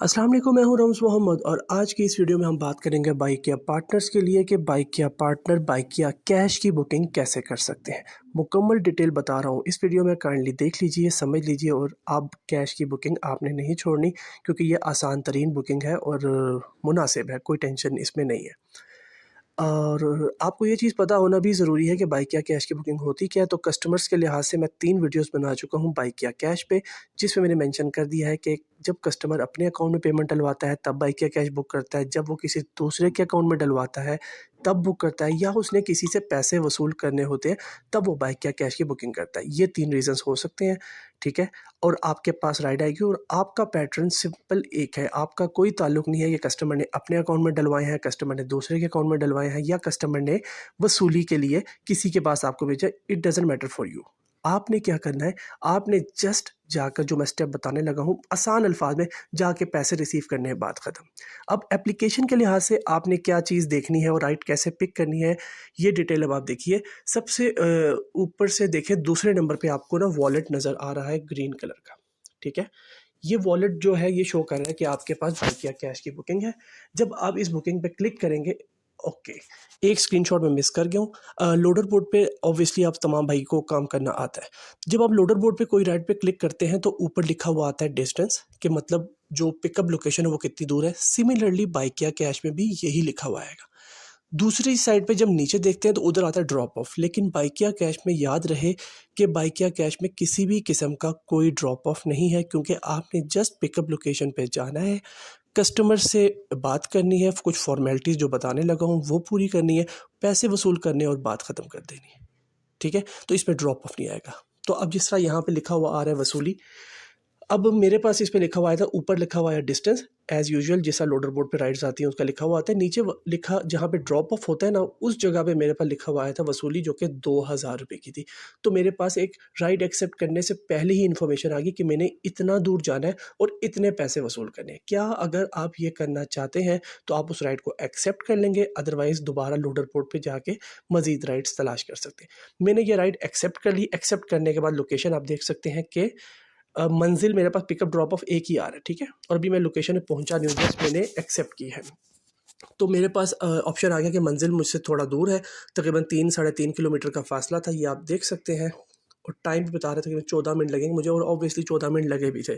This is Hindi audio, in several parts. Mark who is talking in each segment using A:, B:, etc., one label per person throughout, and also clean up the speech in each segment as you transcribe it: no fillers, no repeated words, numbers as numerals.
A: अस्सलाम वालेकुम, मैं हूं रम्ज़ मोहम्मद और आज की इस वीडियो में हम बात करेंगे बाइकिया पार्टनर्स के लिए कि बाइकिया पार्टनर बाइकिया कैश की बुकिंग कैसे कर सकते हैं। मुकम्मल डिटेल बता रहा हूं इस वीडियो में, काइंडली देख लीजिए, समझ लीजिए और आप कैश की बुकिंग आपने नहीं छोड़नी क्योंकि ये आसान तरीन बुकिंग है और मुनासिब है, कोई टेंशन इसमें नहीं है। और आपको ये चीज़ पता होना भी ज़रूरी है कि बाइकिया कैश की बुकिंग होती क्या है। तो कस्टमर्स के लिहाज से मैं 3 वीडियोस बना चुका हूँ बाइकिया कैश पे, जिसमें मैंने मेंशन कर दिया है कि जब कस्टमर अपने अकाउंट में पेमेंट डलवाता है तब बाइकिया कैश बुक करता है, जब वो किसी दूसरे के अकाउंट में डलवाता है तब बुक करता है, या उसने किसी से पैसे वसूल करने होते हैं तब वो बाइकिया कैश की बुकिंग करता है। ये 3 रीज़न्स हो सकते हैं, ठीक है? और आपके पास राइड आएगी और आपका पैटर्न सिंपल एक है, आपका कोई ताल्लुक नहीं है कि कस्टमर ने अपने अकाउंट में डलवाए हैं, कस्टमर ने दूसरे के अकाउंट में डलवाए हैं या कस्टमर ने वसूली के लिए किसी के पास आपको भेजा। It doesn't matter for you. आपने क्या करना है, आपने जस्ट जाकर, जो मैं स्टेप बताने लगा हूँ आसान अल्फाज में, जाके पैसे रिसीव करने हैं, बात ख़त्म। अब एप्लीकेशन के लिहाज से आपने क्या चीज़ देखनी है और राइट कैसे पिक करनी है, ये डिटेल अब आप देखिए। सबसे ऊपर से देखें, दूसरे नंबर पे आपको ना वॉलेट नज़र आ रहा है ग्रीन कलर का, ठीक है? ये वॉलेट जो है ये शो कर रहा है कि आपके पास बाइकिया कैश की बुकिंग है। जब आप इस बुकिंग पे क्लिक करेंगे, ओके, एक स्क्रीनशॉट में मिस कर गया हूँ। लोडर बोर्ड पे ऑब्वियसली आप तमाम भाई को काम करना आता है। जब आप लोडर बोर्ड पे कोई राइड पे क्लिक करते हैं तो ऊपर लिखा हुआ आता है डिस्टेंस, कि मतलब जो पिकअप लोकेशन है वो कितनी दूर है। सिमिलरली बाइकिया कैश में भी यही लिखा हुआ आएगा। दूसरी साइड पे जब नीचे देखते हैं तो उधर आता है ड्रॉप ऑफ, लेकिन बाइकिया कैश में याद रहे कि बाइकिया कैश में किसी भी किस्म का कोई ड्रॉप ऑफ नहीं है, क्योंकि आपने जस्ट पिकअप लोकेशन पे जाना है, कस्टमर से बात करनी है, कुछ फॉर्मेलिटीज़ जो बताने लगा हूँ वो पूरी करनी है, पैसे वसूल करने और बात ख़त्म कर देनी है, ठीक है? तो इस पे ड्रॉप ऑफ नहीं आएगा। तो अब जिस तरह यहाँ पे लिखा हुआ आ रहा है वसूली, अब मेरे पास इस पे लिखा हुआ था, ऊपर लिखा हुआ है डिस्टेंस एज़ यूजुअल, जैसा लोडर बोर्ड पे राइड्स आती हैं उसका लिखा हुआ आता है। नीचे लिखा, जहाँ पे ड्रॉप ऑफ होता है ना, उस जगह पे मेरे पास लिखा हुआ आया था वसूली, जो कि 2000 रुपये की थी। तो मेरे पास एक राइड एक्सेप्ट करने से पहले ही इन्फॉर्मेशन आ गई कि मैंने इतना दूर जाना है और इतने पैसे वसूल करने हैं। क्या अगर आप ये करना चाहते हैं तो आप उस राइड को एक्सेप्ट कर लेंगे, अदरवाइज़ दोबारा लोडर बोर्ड पर जाके मज़ीद राइड्स तलाश कर सकते हैं। मैंने ये राइड एक्सेप्ट कर ली। एक्सेप्ट करने के बाद लोकेशन आप देख सकते हैं कि मंजिल मेरे पास पिकअप ड्रॉप ऑफ एक ही आ रहा है, ठीक है? और अभी मैं लोकेशन पे पहुंचा नहीं हूँ, जस्ट मैंने एक्सेप्ट की है। तो मेरे पास ऑप्शन आ गया कि मंजिल मुझसे थोड़ा दूर है, तकरीबन 3-3.5 किलोमीटर का फासला था, ये आप देख सकते हैं। और टाइम भी बता रहे थे कि 14 मिनट लगेंगे मुझे, और ऑब्वियसली 14 मिनट लगे भी थे।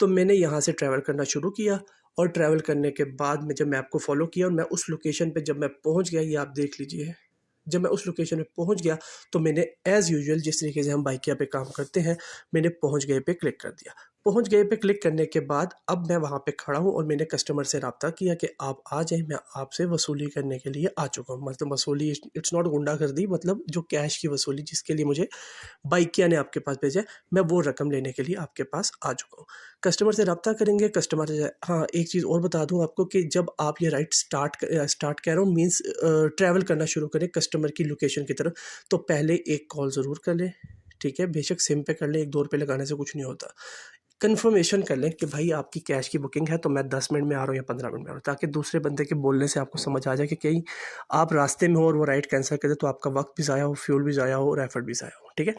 A: तो मैंने यहाँ से ट्रैवल करना शुरू किया और ट्रैवल करने के बाद में जब मैप को फॉलो किया और मैं उस लोकेशन पे जब मैं पहुँच गया, ये आप देख लीजिए, जब मैं उस लोकेशन पे पहुंच गया तो मैंने एज़ यूजुअल जिस तरीके से हम बाइकिया पे काम करते हैं, मैंने पहुंच गए पे क्लिक कर दिया। पहुंच गए पे क्लिक करने के बाद अब मैं वहां पे खड़ा हूं और मैंने कस्टमर से रब्ता किया कि आप आ जाएं, मैं आपसे वसूली करने के लिए आ चुका हूं। मतलब वसूली, इट्स नॉट गुंडागर्दी, मतलब जो कैश की वसूली जिसके लिए मुझे बाइकिया ने आपके पास भेजा है, मैं वो रकम लेने के लिए आपके पास आ चुका हूँ। कस्टमर से रब्ता करेंगे, कस्टमर से, हाँ एक चीज़ और बता दूँ आपको कि जब आप ये राइड स्टार्ट कह रहा हूँ मीन्स ट्रैवल करना शुरू करें कस्टमर की लोकेशन की तरफ, तो पहले एक कॉल ज़रूर कर लें, ठीक है? बेशक सिम पे कर लें, 1-2 रुपये लगाने से कुछ नहीं होता। कन्फर्मेशन कर लें कि भाई आपकी कैश की बुकिंग है तो मैं 10 मिनट में आ रहा हूँ या 15 मिनट में आ रहा हूँ, ताकि दूसरे बंदे के बोलने से आपको समझ आ जाए कि कहीं आप रास्ते में हो और वो राइड कैंसिल कर दे तो आपका वक्त भी ज़ाया हो, फ्यूल भी ज़ाया हो और एफर्ट भी ज़ाया हो, ठीक है?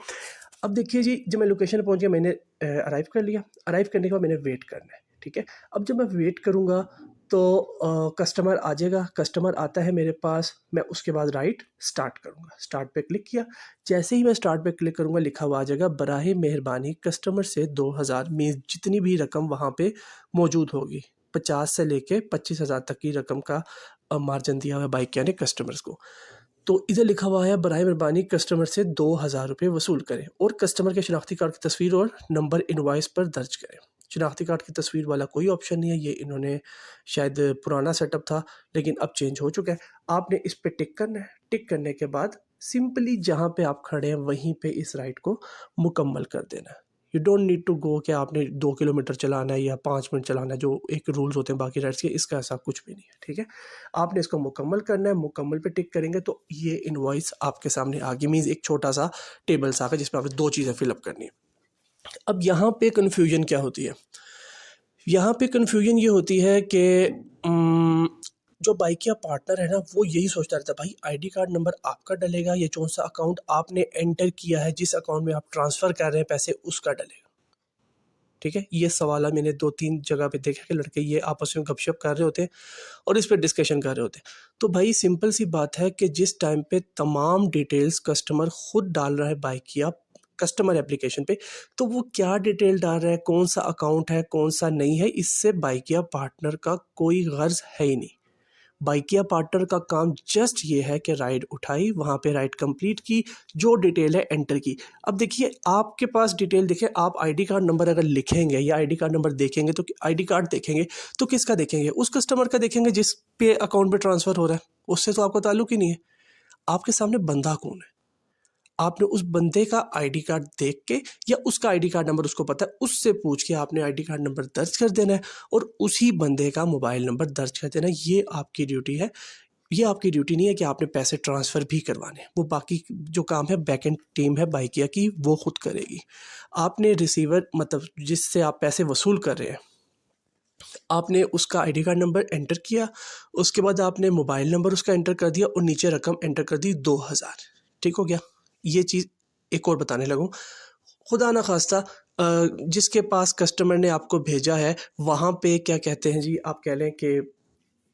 A: अब देखिए जी, जब मैं लोकेशन पे पहुंच गया, मैंने अराइव कर लिया। अराइव करने के बाद मैंने वेट करना है, ठीक है? अब जब मैं वेट करूँगा तो कस्टमर आ जाएगा। कस्टमर आता है मेरे पास, मैं उसके बाद राइड स्टार्ट करूँगा। स्टार्ट पे क्लिक किया, जैसे ही मैं स्टार्ट पे क्लिक करूँगा लिखा हुआ आ जाएगा, बराहे मेहरबानी कस्टमर से 2000 मीन्स जितनी भी रकम वहाँ पे मौजूद होगी, 50 से लेके 25,000 तक की रकम का मार्जिन दिया हुआ है बाइकिया ने कस्टमर्स को। तो इधर लिखा हुआ है बराए मेहरबानी कस्टमर से 2000 रुपये वसूल करें और कस्टमर के शनाख्ती कार्ड की तस्वीर और नंबर इनवॉइस पर दर्ज करें। शनाख्ती कार्ड की तस्वीर वाला कोई ऑप्शन नहीं है, ये इन्होंने शायद पुराना सेटअप था लेकिन अब चेंज हो चुका है। आपने इस पे टिक करना है। टिक करने के बाद सिंपली जहाँ पे आप खड़े हैं वहीं पे इस राइड को मुकम्मल कर देना है। You don't need to go कि आपने 2 किलोमीटर चलाना है या 5 मिनट चलाना है, जो एक रूल्स होते हैं बाकी राइड्स के, इसका ऐसा कुछ भी नहीं है, ठीक है? आपने इसको मुकम्मल करना है। मुकम्मल पे टिक करेंगे तो ये इनवॉइस आपके सामने आ गई, मीन्स एक छोटा सा टेबल सा है जिसमें आपने 2 चीज़ें फिलअप करनी है। अब यहाँ पे कन्फ्यूजन क्या होती है? यहाँ पे कन्फ्यूजन ये होती है कि जो बाइकिया पार्टनर है ना, वो यही सोचता रहता है भाई आईडी कार्ड नंबर आपका डलेगा या कौन सा अकाउंट आपने एंटर किया है, जिस अकाउंट में आप ट्रांसफ़र कर रहे हैं पैसे, उसका डलेगा, ठीक है, ये सवाल मैंने 2-3 जगह पे देखा कि लड़के ये आपस में गपशप कर रहे होते हैं और इस पे डिस्कशन कर रहे होते हैं। तो भाई सिंपल सी बात है कि जिस टाइम पे तमाम डिटेल्स कस्टमर खुद डाल रहा है बाइक या कस्टमर एप्लीकेशन पे, तो वो क्या डिटेल डाल रहा है, कौन सा अकाउंट है, कौन सा नहीं है, इससे बाइक या पार्टनर का कोई गर्ज है ही नहीं। बाइकिया पार्टनर का काम जस्ट ये है कि राइड उठाई, वहाँ पे राइड कंप्लीट की, जो डिटेल है एंटर की। अब देखिए आपके पास डिटेल देखें, आप आईडी कार्ड नंबर अगर लिखेंगे या आईडी कार्ड नंबर देखेंगे तो आईडी कार्ड देखेंगे तो किसका देखेंगे? उस कस्टमर का देखेंगे जिस पे अकाउंट पे ट्रांसफ़र हो रहा है, उससे तो आपका ताल्लुक ही नहीं है। आपके सामने बंदा कौन है? आपने उस बंदे का आईडी कार्ड देख के या उसका आईडी कार्ड नंबर उसको पता है, उससे पूछ के आपने आईडी कार्ड नंबर दर्ज कर देना है और उसी बंदे का मोबाइल नंबर दर्ज कर देना है। ये आपकी ड्यूटी है। ये आपकी ड्यूटी नहीं है कि आपने पैसे ट्रांसफ़र भी करवाने हैं, वो बाकी जो काम है बैकएंड टीम है बाइकिया की, वो खुद करेगी। आपने रिसीवर मतलब जिससे आप पैसे वसूल कर रहे हैं, आपने उसका आईडी कार्ड नंबर एंटर किया, उसके बाद आपने मोबाइल नंबर उसका एंटर कर दिया और नीचे रकम एंटर कर दी 2000। ठीक हो गया? ये चीज़ एक और बताने लगूँ, खुदा ना खास्ता जिसके पास कस्टमर ने आपको भेजा है वहाँ पे क्या कहते हैं जी, आप कह लें कि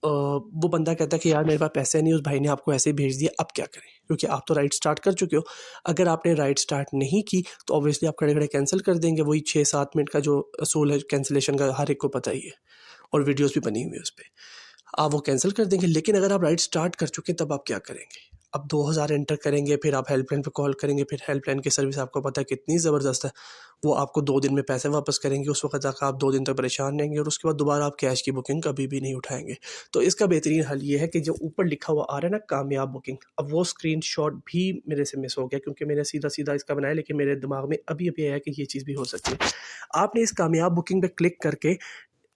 A: वो बंदा कहता है कि यार मेरे पास पैसे नहीं, उस भाई ने आपको ऐसे ही भेज दिया, अब क्या करें? क्योंकि आप तो राइड स्टार्ट कर चुके हो। अगर आपने राइड स्टार्ट नहीं की तो ऑब्वियसली आप खड़े खड़े कैंसिल कर देंगे। वही 6-7 मिनट का जो असूल है कैंसिलेशन का, हर एक को पता ही है और वीडियोस भी बनी हुई है उस पर। आप वो कैंसिल कर देंगे। लेकिन अगर आप राइड स्टार्ट कर चुके हैं तब आप क्या करेंगे? अब 2000 एंटर करेंगे, फिर आप हेल्पलाइन पे कॉल करेंगे, फिर हेल्पलाइन की सर्विस आपको पता है कितनी ज़बरदस्त है, वो आपको 2 दिन में पैसे वापस करेंगे। उस वक्त तक आप 2 दिन तक परेशान रहेंगे और उसके बाद दोबारा आप कैश की बुकिंग कभी भी नहीं उठाएंगे। तो इसका बेहतरीन हल ये है कि जो ऊपर लिखा हुआ आ रहा है ना कामयाब बुकिंग, अब वो स्क्रीनशॉट भी मेरे से मिस हो गया क्योंकि मैंने सीधा सीधा इसका बनाया, लेकिन मेरे दिमाग में अभी अभी आया कि ये चीज़ भी हो सकती है। आपने इस कामयाब बुकिंग पे क्लिक करके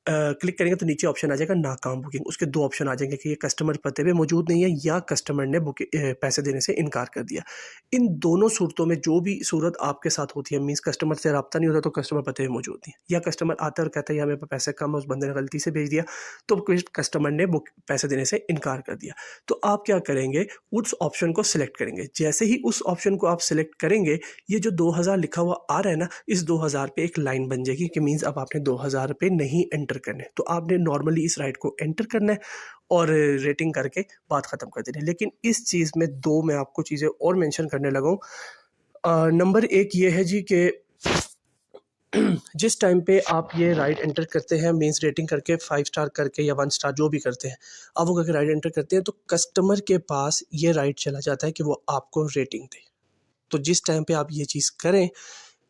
A: क्लिक करेंगे तो नीचे ऑप्शन आ जाएगा नाकाम बुकिंग। उसके 2 ऑप्शन आ जाएंगे कि ये कस्टमर पते पे मौजूद नहीं है या कस्टमर ने पैसे देने से इनकार कर दिया। इन दोनों सूरतों में जो भी सूरत आपके साथ होती है, मीन्स कस्टमर से रब्ता नहीं होता तो कस्टमर पते पे मौजूद नहीं, या कस्टमर आता है और कहता है यार मेरे पास पैसे कम है, उस बंदे ने गलती से भेज दिया, तो कस्टमर ने पैसे देने से इनकार कर दिया। तो आप क्या करेंगे? उस ऑप्शन को सिलेक्ट करेंगे। जैसे ही उस ऑप्शन को आप सिलेक्ट करेंगे, ये जो 2000 लिखा हुआ आ रहा है ना, इस 2000 पे एक लाइन बन जाएगी कि मीन्स अब आपने 2000 रुपये नहीं एंटर करने। तो आपने नॉर्मली इस राइड को एंटर करना है और रेटिंग करके बात ख़त्म कर देनी है। लेकिन इस चीज़ में 2 मैं आपको चीज़ें और मेंशन करने लगा हूँ। नंबर 1 ये है जी कि जिस टाइम पे आप ये राइड एंटर करते हैं, मीन्स रेटिंग करके 5 स्टार करके या 1 स्टार जो भी करते हैं, आप वो करके राइड एंटर करते हैं तो कस्टमर के पास ये राइड चला जाता है कि वो आपको रेटिंग दे। तो जिस टाइम पे आप ये चीज़ करें,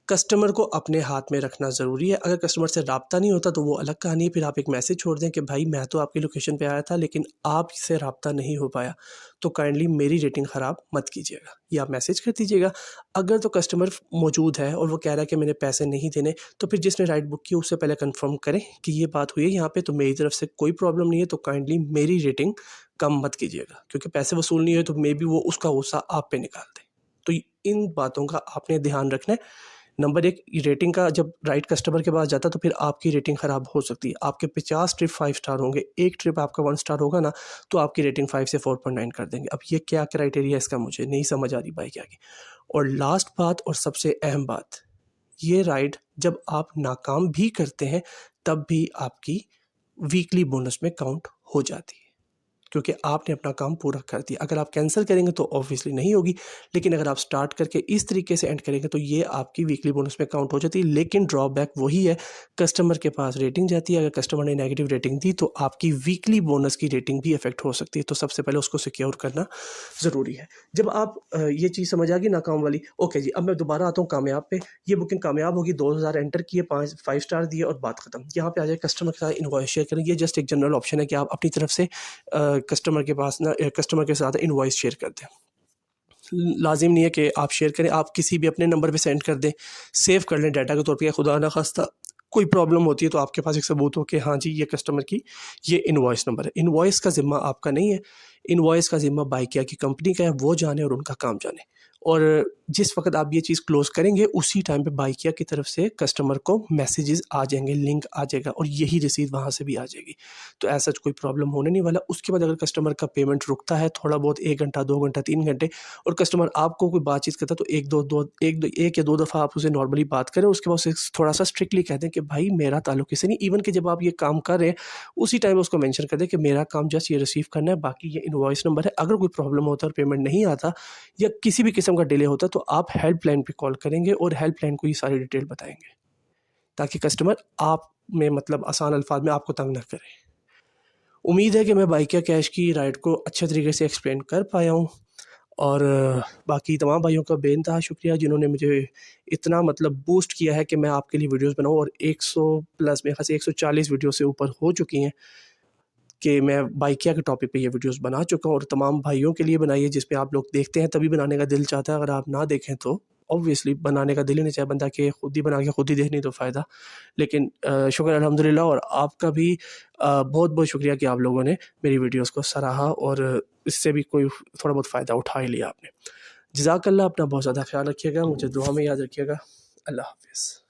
A: कस्टमर को अपने हाथ में रखना ज़रूरी है। अगर कस्टमर से राब्ता नहीं होता तो वो अलग कहानी है, फिर आप एक मैसेज छोड़ दें कि भाई मैं तो आपकी लोकेशन पे आया था लेकिन आपसे राब्ता नहीं हो पाया, तो काइंडली मेरी रेटिंग ख़राब मत कीजिएगा, ये आप मैसेज कर दीजिएगा। अगर तो कस्टमर मौजूद है और वो कह रहा है कि मैंने पैसे नहीं देने, तो फिर जिसने राइड बुक की उससे पहले कन्फर्म करें कि ये बात हुई है यहाँ पर, तो मेरी तरफ से कोई प्रॉब्लम नहीं है, तो काइंडली मेरी रेटिंग कम मत कीजिएगा, क्योंकि पैसे वसूल नहीं हुए तो मे बी वो उसका गुस्सा आप पे निकाल दे। तो इन बातों का आपने ध्यान रखना है। नंबर 1, रेटिंग का जब राइट कस्टमर के पास जाता है तो फिर आपकी रेटिंग ख़राब हो सकती है। आपके 50 ट्रिप 5 स्टार होंगे, एक ट्रिप आपका 1 स्टार होगा ना, तो आपकी रेटिंग 5 से 4.9 कर देंगे। अब ये क्या क्राइटेरिया है इसका मुझे नहीं समझ आ रही भाई क्या की। और लास्ट बात और सबसे अहम बात, ये राइड जब आप नाकाम भी करते हैं तब भी आपकी वीकली बोनस में काउंट हो जाती है, क्योंकि आपने अपना काम पूरा कर दिया। अगर आप कैंसिल करेंगे तो ऑब्वियसली नहीं होगी, लेकिन अगर आप स्टार्ट करके इस तरीके से एंड करेंगे तो ये आपकी वीकली बोनस में काउंट हो जाती है। लेकिन ड्रॉबैक वही है, कस्टमर के पास रेटिंग जाती है, अगर कस्टमर ने नेगेटिव रेटिंग दी तो आपकी वीकली बोनस की रेटिंग भी अफेक्ट हो सकती है। तो सबसे पहले उसको सिक्योर करना ज़रूरी है। जब आप ये चीज़ समझ आ गई नाकाम वाली, ओके जी, अब मैं दोबारा आता हूँ कामयाब पे। ये बुकिंग कामयाब होगी, 2000 एंटर किए, 5 स्टार दिए और बात ख़त्म। यहाँ पे आ जाए कस्टमर के साथ इनवॉइस शेयर करें। ये जस्ट एक जनरल ऑप्शन है कि आप अपनी तरफ से कस्टमर के पास ना कस्टमर के साथ इनवॉइस शेयर कर दें। लाजिम नहीं है कि आप शेयर करें, आप किसी भी अपने नंबर पे सेंड कर दें, सेव कर लें डाटा के तौर पे। खुदा ना खास्ता कोई प्रॉब्लम होती है तो आपके पास एक सबूत हो कि हाँ जी ये कस्टमर की ये इनवॉइस नंबर है। इनवॉइस का ज़िम्मा आपका नहीं है, इनवॉइस का ज़िम्मा बाइकिया की कंपनी का है, वो जाने और उनका काम जाने। और जिस वक्त आप ये चीज़ क्लोज़ करेंगे उसी टाइम पे बाइकिया की तरफ से कस्टमर को मैसेजेस आ जाएंगे, लिंक आ जाएगा और यही रसीद वहाँ से भी आ जाएगी। तो ऐसा कोई प्रॉब्लम होने नहीं वाला। उसके बाद अगर कस्टमर का पेमेंट रुकता है थोड़ा बहुत 1 घंटा 2 घंटा 3 घंटे और कस्टमर आपको कोई बातचीत करता है तो एक या दो दफ़ा आप उसे नॉर्मली बात करें, उसके बाद उसे थोड़ा सा स्ट्रिक्टली कह दें कि भाई मेरा ताल्लुक किसी नहीं। इवन कि जब आप ये काम कर रहे हैं उसी टाइम उसको मेंशन कर दें कि मेरा काम जस्ट ये रिसीव करना है, बाकी ये इनवॉइस नंबर है। अगर कोई प्रॉब्लम होता है और पेमेंट नहीं आता या किसी भी किस्म का डिले होता है तो आप हेल्पलाइन पे कॉल करेंगे और हेल्पलाइन को ये सारी डिटेल बताएंगे ताकि कस्टमर आप में मतलब आसान अल्फाज में आपको तंग ना करे। उम्मीद है कि मैं बाइकिया कैश की राइड को अच्छे तरीके से एक्सप्लेन कर पाया हूँ और बाकी तमाम भाइयों का बेइंतहा शुक्रिया जिन्होंने मुझे इतना मतलब बूस्ट किया है कि मैं आपके लिए वीडियोस बनाऊँ। और 100 प्लस मेरे ख्याल से 140 वीडियो से ऊपर हो चुकी हैं कि मैं बाइकिया के टॉपिक पे ये वीडियोस बना चुका हूँ और तमाम भाइयों के लिए बनाई है जिस पे आप लोग देखते हैं तभी बनाने का दिल चाहता है। अगर आप ना देखें तो ऑब्वियसली बनाने का दिल ही नहीं चाहे बंदा कि खुद ही बना के खुद ही देखनी तो फ़ायदा। लेकिन शुक्र अल्हम्दुलिल्लाह और आपका भी बहुत बहुत शुक्रिया कि आप लोगों ने मेरी वीडियोस को सराहा और इससे भी कोई थोड़ा बहुत फ़ायदा उठा ही लिया आपने। जज़ाकल्लाह। अपना बहुत ज़्यादा ख्याल रखिएगा, मुझे दुआ में याद रखिएगा। अल्लाह हाफ़िज़।